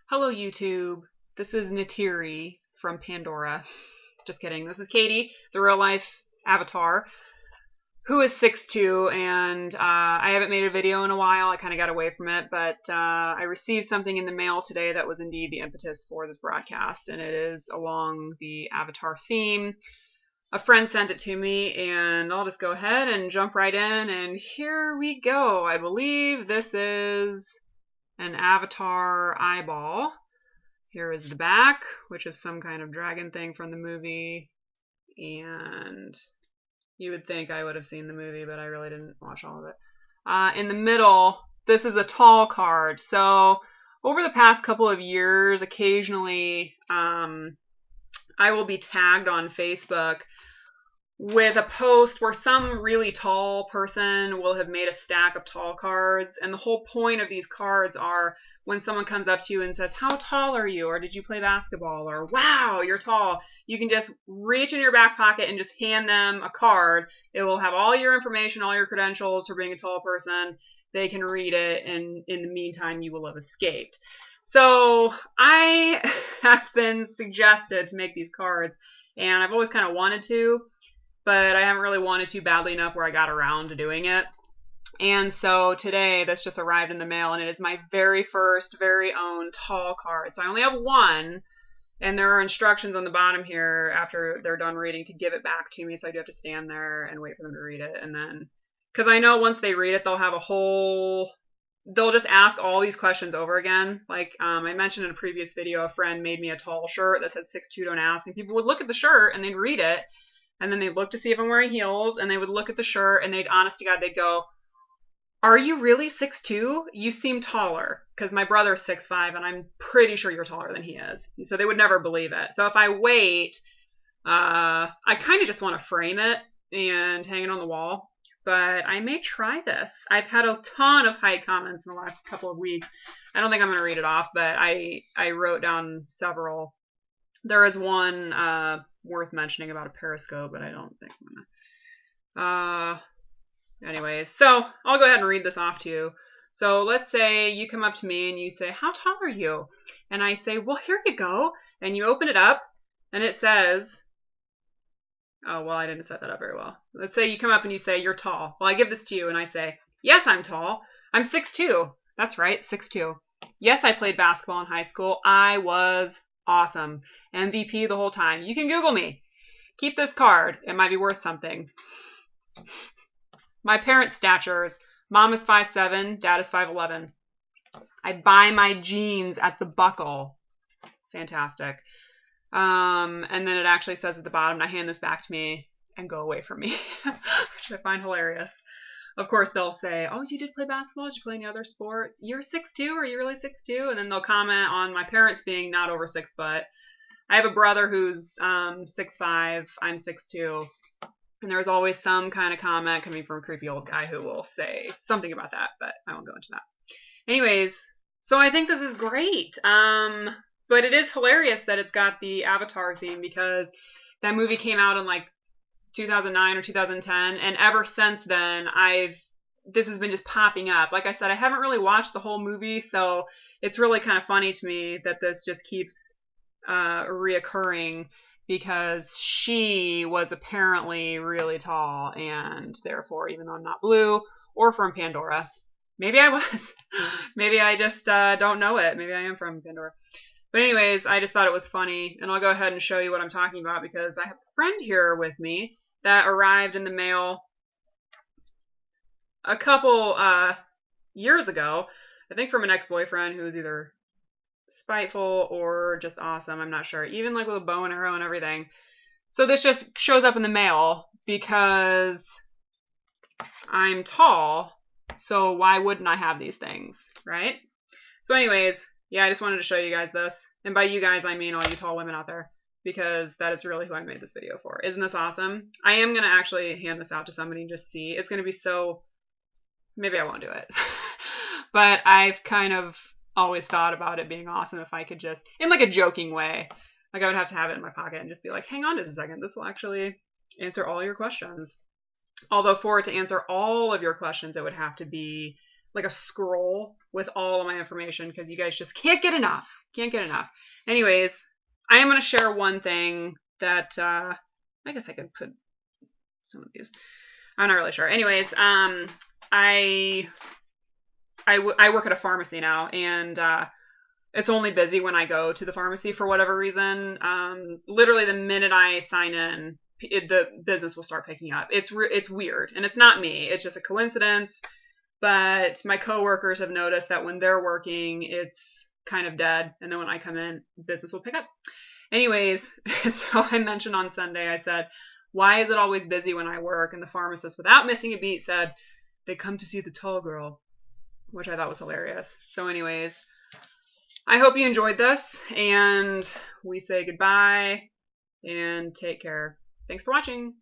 Hello, YouTube. This is Natiri from Pandora. Just kidding. This is Katie, the real life avatar, who is 6'2", and I haven't made a video in a while. I kind of got away from it, but I received something in the mail today that was indeed the impetus for this broadcast, and it is along the avatar theme. A friend sent it to me, and I'll just go ahead and jump right in, and here we go. I believe this is an avatar eyeball. Here is the back, which is some kind of dragon thing from the movie, and you would think I would have seen the movie, but I really didn't watch all of it. In the middle, this is a tall card. So over the past couple of years, occasionally I will be tagged on Facebook with a post where some really tall person will have made a stack of tall cards. And the whole point of these cards are when someone comes up to you and says, "How tall are you?" Or "Did you play basketball?" Or "Wow, you're tall." You can just reach in your back pocket and just hand them a card. It will have all your information, all your credentials for being a tall person. They can read it, and in the meantime, you will have escaped. So I have been suggested to make these cards, and I've always kind of wanted to, but I haven't really wanted to badly enough where I got around to doing it. And so today this just arrived in the mail, and it is my very first, very own tall card. So I only have one, and there are instructions on the bottom here after they're done reading to give it back to me. So I do have to stand there and wait for them to read it. And then, because I know once they read it, they'll just ask all these questions over again. Like I mentioned in a previous video, a friend made me a tall shirt that said 6'2", don't ask. And people would look at the shirt and they'd read it. And then they'd look to see if I'm wearing heels, and they would look at the shirt, and honest to God, they'd go, "Are you really 6'2"? You seem taller." Because my brother's 6'5", and I'm pretty sure you're taller than he is. And so they would never believe it. So if I wait, I kind of just want to frame it and hang it on the wall. But I may try this. I've had a ton of height comments in the last couple of weeks. I don't think I'm going to read it off, but I wrote down several. There is one worth mentioning about a periscope, but I don't think I'm gonna. Anyways, so I'll go ahead and read this off to you. So let's say you come up to me and you say, "How tall are you?" And I say, "Well, here you go." And you open it up, and it says, oh, well, I didn't set that up very well. Let's say you come up and you say, "You're tall." Well, I give this to you, and I say, "Yes, I'm tall. I'm 6'2". That's right, 6'2". Yes, I played basketball in high school. I was awesome. MVP the whole time. You can Google me. Keep this card. It might be worth something. My parents' statures. Mom is 5'7", Dad is 5'11". I buy my jeans at the Buckle. Fantastic. And then it actually says at the bottom, "Now hand this back to me and go away from me," which I find hilarious. Of course, they'll say, "Oh, you did play basketball? Did you play any other sports? You're 6'2", are you really 6'2"? And then they'll comment on my parents being not over 6 foot. I have a brother who's 6'5", I'm 6'2", and there's always some kind of comment coming from a creepy old guy who will say something about that, but I won't go into that. Anyways, so I think this is great. But it is hilarious that it's got the Avatar theme, because that movie came out in like 2009 or 2010, and ever since then this has been just popping up. Like I said, I haven't really watched the whole movie, so it's really kind of funny to me that this just keeps reoccurring, because she was apparently really tall, and therefore, even though I'm not blue or from Pandora, maybe I was. Maybe I just don't know it. Maybe I am from Pandora. But anyways, I just thought it was funny, and I'll go ahead and show you what I'm talking about, because I have a friend here with me that arrived in the mail a couple years ago, I think from an ex-boyfriend who was either spiteful or just awesome, I'm not sure, even like with a bow and arrow and everything. So this just shows up in the mail because I'm tall, so why wouldn't I have these things, right? So anyways, yeah, I just wanted to show you guys this. And by you guys, I mean all you tall women out there, because that is really who I made this video for. Isn't this awesome? I am going to actually hand this out to somebody and just see. It's going to be so... Maybe I won't do it. But I've kind of always thought about it being awesome if I could just, in like a joking way, like I would have to have it in my pocket and just be like, "Hang on just a second, this will actually answer all your questions." Although for it to answer all of your questions, it would have to be like a scroll with all of my information because you guys just can't get enough. Can't get enough. Anyways, I am going to share one thing that I guess I could put some of these. I'm not really sure. Anyways, I work at a pharmacy now, and it's only busy when I go to the pharmacy for whatever reason. Literally the minute I sign in, the business will start picking up. It's weird, and it's not me. It's just a coincidence. But my coworkers have noticed that when they're working, it's kind of dead, and then when I come in, business will pick up. Anyways, so I mentioned on Sunday, I said, why is it always busy when I work? And the pharmacist, without missing a beat, said, they come to see the tall girl, which I thought was hilarious. So anyways, I hope you enjoyed this, and we say goodbye and take care. Thanks for watching.